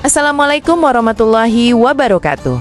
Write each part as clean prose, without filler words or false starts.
Assalamualaikum warahmatullahi wabarakatuh.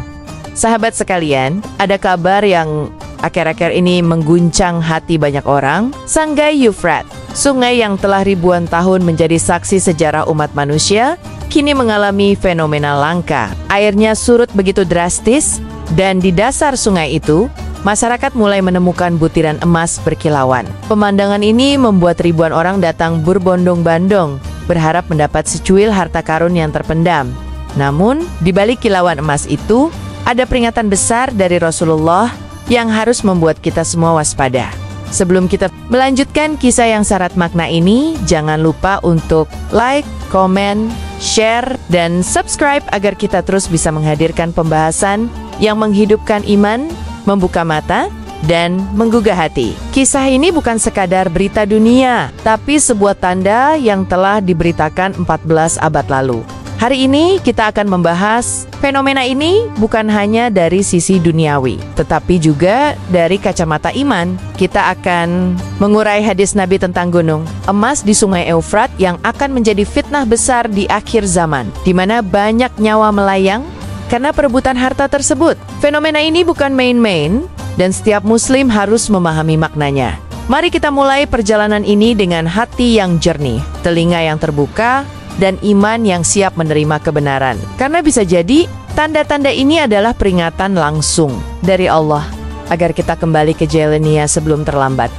Sahabat sekalian, ada kabar yang akhir-akhir ini mengguncang hati banyak orang. Sungai Euphrates, sungai yang telah ribuan tahun menjadi saksi sejarah umat manusia, kini mengalami fenomena langka. Airnya surut begitu drastis, dan di dasar sungai itu, masyarakat mulai menemukan butiran emas berkilauan. Pemandangan ini membuat ribuan orang datang berbondong-bandong, berharap mendapat secuil harta karun yang terpendam. Namun, di balik kilauan emas itu, ada peringatan besar dari Rasulullah yang harus membuat kita semua waspada. Sebelum kita melanjutkan kisah yang syarat makna ini, jangan lupa untuk like, komen, share, dan subscribe agar kita terus bisa menghadirkan pembahasan yang menghidupkan iman, membuka mata, dan menggugah hati. Kisah ini bukan sekadar berita dunia, tapi sebuah tanda yang telah diberitakan 14 abad lalu. Hari ini kita akan membahas fenomena ini bukan hanya dari sisi duniawi, tetapi juga dari kacamata iman. Kita akan mengurai hadis Nabi tentang gunung emas di Sungai Euphrates yang akan menjadi fitnah besar di akhir zaman, di mana banyak nyawa melayang karena perebutan harta tersebut. Fenomena ini bukan main-main, dan setiap muslim harus memahami maknanya. Mari kita mulai perjalanan ini dengan hati yang jernih, telinga yang terbuka, dan iman yang siap menerima kebenaran. Karena bisa jadi, tanda-tanda ini adalah peringatan langsung dari Allah, agar kita kembali ke Jelenia sebelum terlambat.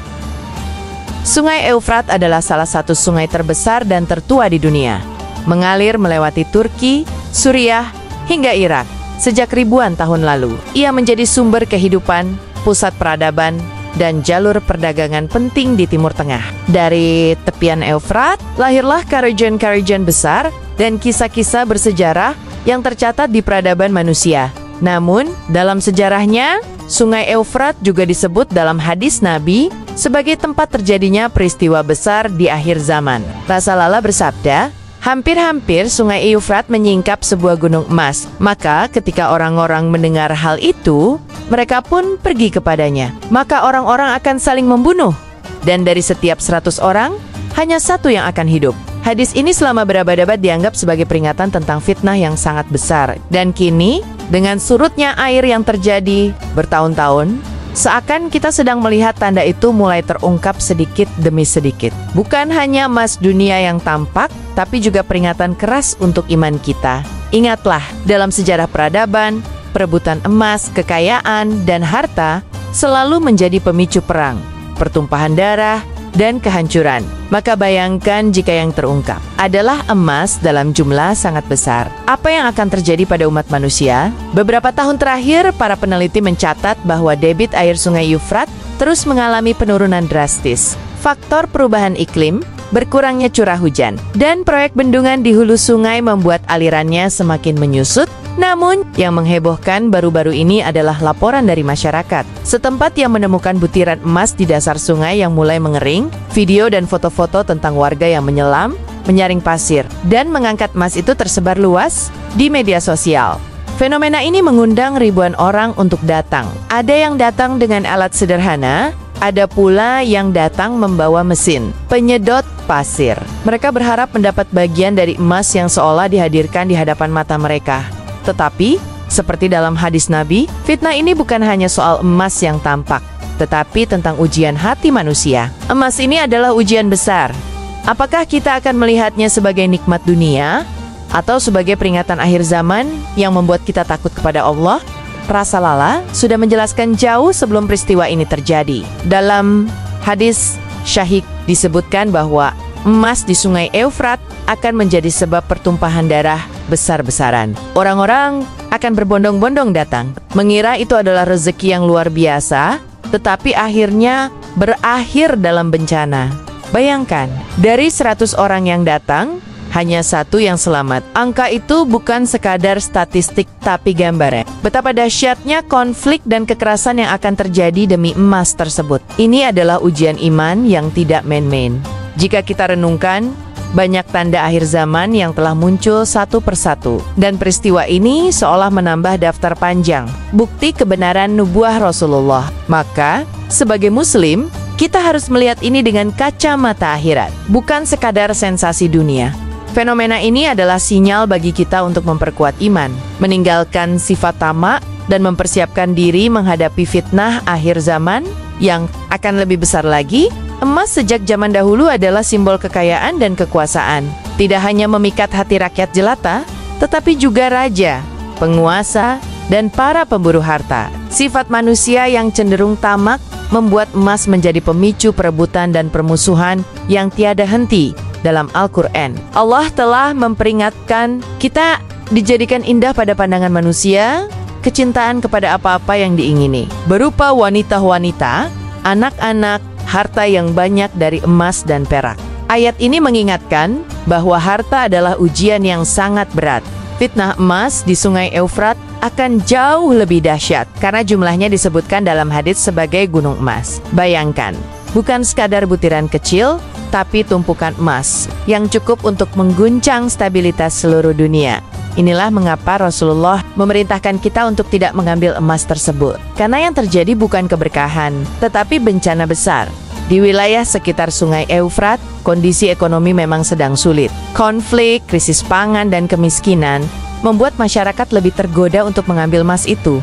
Sungai Euphrates adalah salah satu sungai terbesar dan tertua di dunia. Mengalir melewati Turki, Suriah, hingga Irak. Sejak ribuan tahun lalu, ia menjadi sumber kehidupan, pusat peradaban, dan jalur perdagangan penting di Timur Tengah. Dari tepian Euphrates, lahirlah kerajaan-kerajaan besar dan kisah-kisah bersejarah yang tercatat di peradaban manusia. Namun, dalam sejarahnya, Sungai Euphrates juga disebut dalam hadis Nabi sebagai tempat terjadinya peristiwa besar di akhir zaman. Rasulullah bersabda, hampir-hampir Sungai Euphrates menyingkap sebuah gunung emas. Maka ketika orang-orang mendengar hal itu, mereka pun pergi kepadanya. Maka orang-orang akan saling membunuh. Dan dari setiap 100 orang, hanya satu yang akan hidup. Hadis ini selama berabad-abad dianggap sebagai peringatan tentang fitnah yang sangat besar. Dan kini, dengan surutnya air yang terjadi bertahun-tahun, seakan kita sedang melihat tanda itu mulai terungkap sedikit demi sedikit. Bukan hanya emas dunia yang tampak, tapi juga peringatan keras untuk iman kita. Ingatlah, dalam sejarah peradaban, perebutan emas, kekayaan, dan harta selalu menjadi pemicu perang, pertumpahan darah, dan kehancuran. Maka bayangkan jika yang terungkap adalah emas dalam jumlah sangat besar. Apa yang akan terjadi pada umat manusia? Beberapa tahun terakhir, para peneliti mencatat bahwa debit air Sungai Euphrates terus mengalami penurunan drastis. Faktor perubahan iklim, berkurangnya curah hujan, dan proyek bendungan di hulu sungai membuat alirannya semakin menyusut. Namun, yang menghebohkan baru-baru ini adalah laporan dari masyarakat setempat yang menemukan butiran emas di dasar sungai yang mulai mengering, video dan foto-foto tentang warga yang menyelam, menyaring pasir, dan mengangkat emas itu tersebar luas di media sosial. Fenomena ini mengundang ribuan orang untuk datang. Ada yang datang dengan alat sederhana, ada pula yang datang membawa mesin penyedot pasir. Mereka berharap mendapat bagian dari emas yang seolah dihadirkan di hadapan mata mereka. Tetapi, seperti dalam hadis Nabi, fitnah ini bukan hanya soal emas yang tampak, tetapi tentang ujian hati manusia. Emas ini adalah ujian besar. Apakah kita akan melihatnya sebagai nikmat dunia, atau sebagai peringatan akhir zaman yang membuat kita takut kepada Allah? Rasulullah sudah menjelaskan jauh sebelum peristiwa ini terjadi. Dalam hadis Syahih disebutkan bahwa emas di Sungai Euphrates akan menjadi sebab pertumpahan darah besar-besaran. Orang-orang akan berbondong-bondong datang, mengira itu adalah rezeki yang luar biasa, tetapi akhirnya berakhir dalam bencana. Bayangkan, dari 100 orang yang datang, hanya satu yang selamat. Angka itu bukan sekadar statistik, tapi gambaran betapa dahsyatnya konflik dan kekerasan yang akan terjadi demi emas tersebut. Ini adalah ujian iman yang tidak main-main. Jika kita renungkan, banyak tanda akhir zaman yang telah muncul satu persatu, dan peristiwa ini seolah menambah daftar panjang bukti kebenaran nubuah Rasulullah. Maka, sebagai muslim, kita harus melihat ini dengan kacamata akhirat, bukan sekadar sensasi dunia. Fenomena ini adalah sinyal bagi kita untuk memperkuat iman, meninggalkan sifat tamak, dan mempersiapkan diri menghadapi fitnah akhir zaman yang akan lebih besar lagi. Emas sejak zaman dahulu adalah simbol kekayaan dan kekuasaan. Tidak hanya memikat hati rakyat jelata, tetapi juga raja, penguasa, dan para pemburu harta. Sifat manusia yang cenderung tamak membuat emas menjadi pemicu perebutan dan permusuhan yang tiada henti. Dalam Al-Quran, Allah telah memperingatkan kita dijadikan indah pada pandangan manusia, kecintaan kepada apa-apa yang diingini, berupa wanita-wanita, anak-anak, harta yang banyak dari emas dan perak. Ayat ini mengingatkan bahwa harta adalah ujian yang sangat berat. Fitnah emas di Sungai Eufrat akan jauh lebih dahsyat karena jumlahnya disebutkan dalam hadits sebagai gunung emas. Bayangkan, bukan sekadar butiran kecil, tapi tumpukan emas yang cukup untuk mengguncang stabilitas seluruh dunia. Inilah mengapa Rasulullah memerintahkan kita untuk tidak mengambil emas tersebut. Karena yang terjadi bukan keberkahan, tetapi bencana besar. Di wilayah sekitar Sungai Eufrat, kondisi ekonomi memang sedang sulit. Konflik, krisis pangan, dan kemiskinan membuat masyarakat lebih tergoda untuk mengambil emas itu.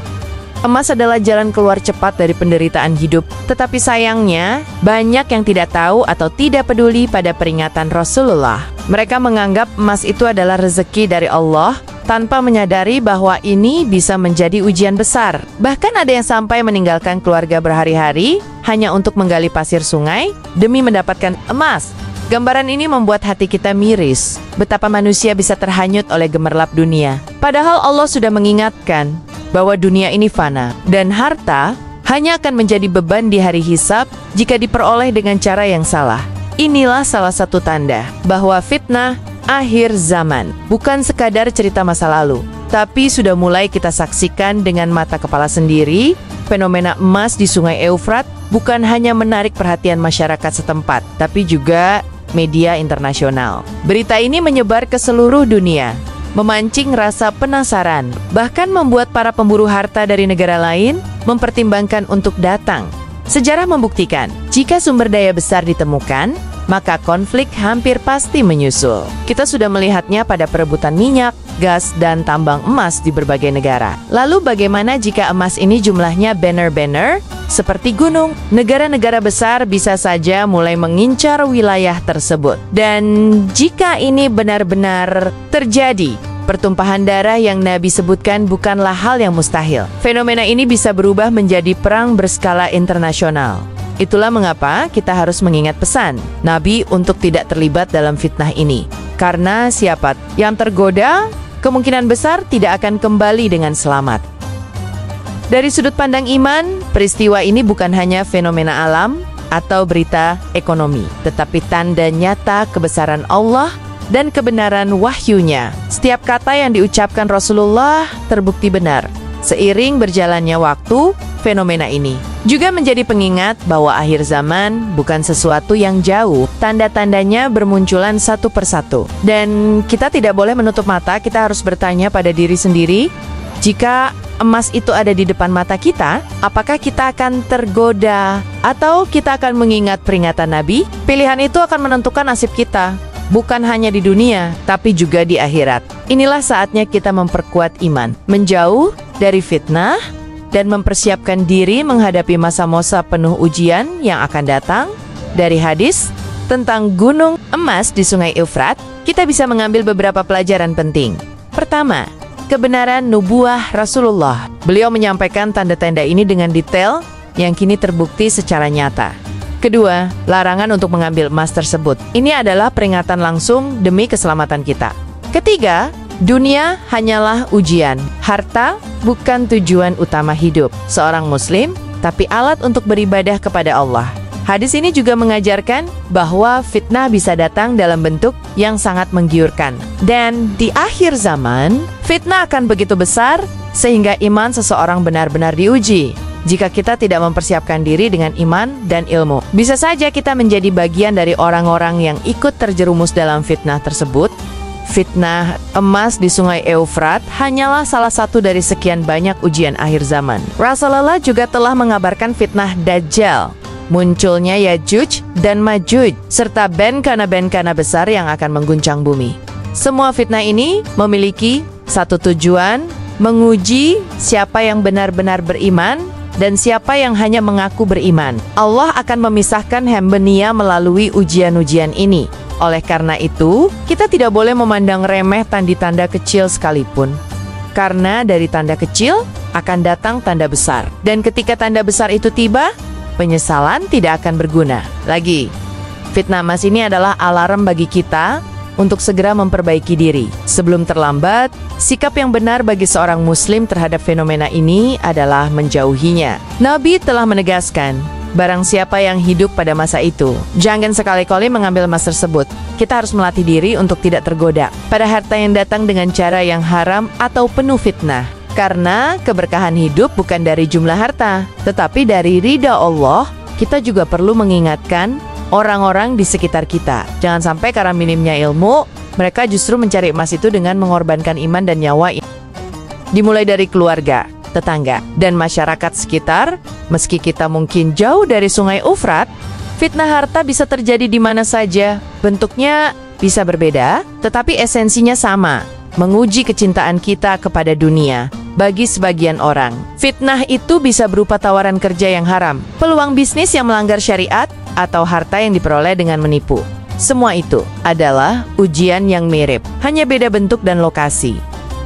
Emas adalah jalan keluar cepat dari penderitaan hidup, tetapi sayangnya banyak yang tidak tahu atau tidak peduli pada peringatan Rasulullah. Mereka menganggap emas itu adalah rezeki dari Allah, tanpa menyadari bahwa ini bisa menjadi ujian besar. Bahkan ada yang sampai meninggalkan keluarga berhari-hari hanya untuk menggali pasir sungai demi mendapatkan emas. Gambaran ini membuat hati kita miris, betapa manusia bisa terhanyut oleh gemerlap dunia. Padahal Allah sudah mengingatkan bahwa dunia ini fana, dan harta hanya akan menjadi beban di hari hisab jika diperoleh dengan cara yang salah. Inilah salah satu tanda bahwa fitnah akhir zaman bukan sekadar cerita masa lalu, tapi sudah mulai kita saksikan dengan mata kepala sendiri. Fenomena emas di Sungai Eufrat bukan hanya menarik perhatian masyarakat setempat, tapi juga media internasional. Berita ini menyebar ke seluruh dunia, memancing rasa penasaran, bahkan membuat para pemburu harta dari negara lain mempertimbangkan untuk datang. Sejarah membuktikan, jika sumber daya besar ditemukan, maka konflik hampir pasti menyusul. Kita sudah melihatnya pada perebutan minyak, gas, dan tambang emas di berbagai negara. Lalu bagaimana jika emas ini jumlahnya benar-benar seperti gunung? Negara-negara besar bisa saja mulai mengincar wilayah tersebut. Dan jika ini benar-benar terjadi, pertumpahan darah yang Nabi sebutkan bukanlah hal yang mustahil. Fenomena ini bisa berubah menjadi perang berskala internasional. Itulah mengapa kita harus mengingat pesan Nabi untuk tidak terlibat dalam fitnah ini. Karena siapa yang tergoda, kemungkinan besar tidak akan kembali dengan selamat. Dari sudut pandang iman, peristiwa ini bukan hanya fenomena alam atau berita ekonomi, tetapi tanda nyata kebesaran Allah dan kebenaran wahyunya. Setiap kata yang diucapkan Rasulullah terbukti benar. Seiring berjalannya waktu, fenomena ini juga menjadi pengingat bahwa akhir zaman bukan sesuatu yang jauh. Tanda-tandanya bermunculan satu persatu. Dan kita tidak boleh menutup mata, kita harus bertanya pada diri sendiri, jika emas itu ada di depan mata kita, apakah kita akan tergoda atau kita akan mengingat peringatan Nabi? Pilihan itu akan menentukan nasib kita, bukan hanya di dunia, tapi juga di akhirat. Inilah saatnya kita memperkuat iman, menjauh dari fitnah, dan mempersiapkan diri menghadapi masa-masa penuh ujian yang akan datang. Dari hadis tentang gunung emas di Sungai Eufrat, kita bisa mengambil beberapa pelajaran penting. Pertama, kebenaran nubuah Rasulullah. Beliau menyampaikan tanda-tanda ini dengan detail yang kini terbukti secara nyata. Kedua, larangan untuk mengambil emas tersebut. Ini adalah peringatan langsung demi keselamatan kita. Ketiga, dunia hanyalah ujian. Harta bukan tujuan utama hidup seorang muslim, tapi alat untuk beribadah kepada Allah. Hadis ini juga mengajarkan bahwa fitnah bisa datang dalam bentuk yang sangat menggiurkan. Dan di akhir zaman, fitnah akan begitu besar sehingga iman seseorang benar-benar diuji. Jika kita tidak mempersiapkan diri dengan iman dan ilmu, bisa saja kita menjadi bagian dari orang-orang yang ikut terjerumus dalam fitnah tersebut. Fitnah emas di Sungai Eufrat hanyalah salah satu dari sekian banyak ujian akhir zaman. Rasulullah juga telah mengabarkan fitnah Dajjal, munculnya Yajuj dan Majuj, serta bencana-bencana besar yang akan mengguncang bumi. Semua fitnah ini memiliki satu tujuan, menguji siapa yang benar-benar beriman dan siapa yang hanya mengaku beriman. Allah akan memisahkan hamba-Nya melalui ujian-ujian ini. Oleh karena itu, kita tidak boleh memandang remeh tanda-tanda kecil sekalipun. Karena dari tanda kecil akan datang tanda besar. Dan ketika tanda besar itu tiba, penyesalan tidak akan berguna lagi. Fitnah emas ini adalah alarm bagi kita untuk segera memperbaiki diri. Sebelum terlambat, sikap yang benar bagi seorang muslim terhadap fenomena ini adalah menjauhinya. Nabi telah menegaskan, barang siapa yang hidup pada masa itu, jangan sekali-kali mengambil emas tersebut. Kita harus melatih diri untuk tidak tergoda pada harta yang datang dengan cara yang haram atau penuh fitnah. Karena keberkahan hidup bukan dari jumlah harta, tetapi dari ridha Allah. Kita juga perlu mengingatkan orang-orang di sekitar kita. Jangan sampai karena minimnya ilmu, mereka justru mencari emas itu dengan mengorbankan iman dan nyawa. Dimulai dari keluarga, tetangga, dan masyarakat sekitar. Meski kita mungkin jauh dari sungai Ufrat, fitnah harta bisa terjadi di mana saja. Bentuknya bisa berbeda, tetapi esensinya sama, menguji kecintaan kita kepada dunia. Bagi sebagian orang, fitnah itu bisa berupa tawaran kerja yang haram, peluang bisnis yang melanggar syariat, atau harta yang diperoleh dengan menipu. Semua itu adalah ujian yang mirip, hanya beda bentuk dan lokasi.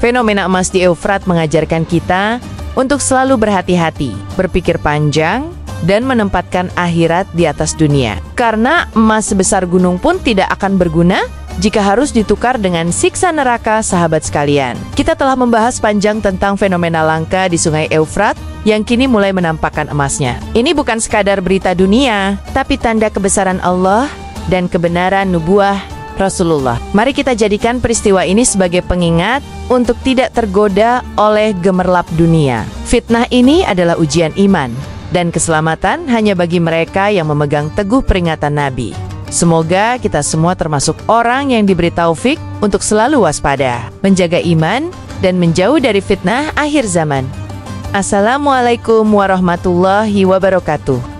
Fenomena emas di Eufrat mengajarkan kita untuk selalu berhati-hati, berpikir panjang, dan menempatkan akhirat di atas dunia. Karena emas sebesar gunung pun tidak akan berguna jika harus ditukar dengan siksa neraka. Sahabat sekalian, kita telah membahas panjang tentang fenomena langka di sungai Eufrat yang kini mulai menampakkan emasnya. Ini bukan sekadar berita dunia, tapi tanda kebesaran Allah dan kebenaran nubuah Rasulullah. Mari kita jadikan peristiwa ini sebagai pengingat untuk tidak tergoda oleh gemerlap dunia. Fitnah ini adalah ujian iman dan keselamatan hanya bagi mereka yang memegang teguh peringatan Nabi. Semoga kita semua termasuk orang yang diberi taufik untuk selalu waspada, menjaga iman, dan menjauh dari fitnah akhir zaman. Assalamualaikum warahmatullahi wabarakatuh.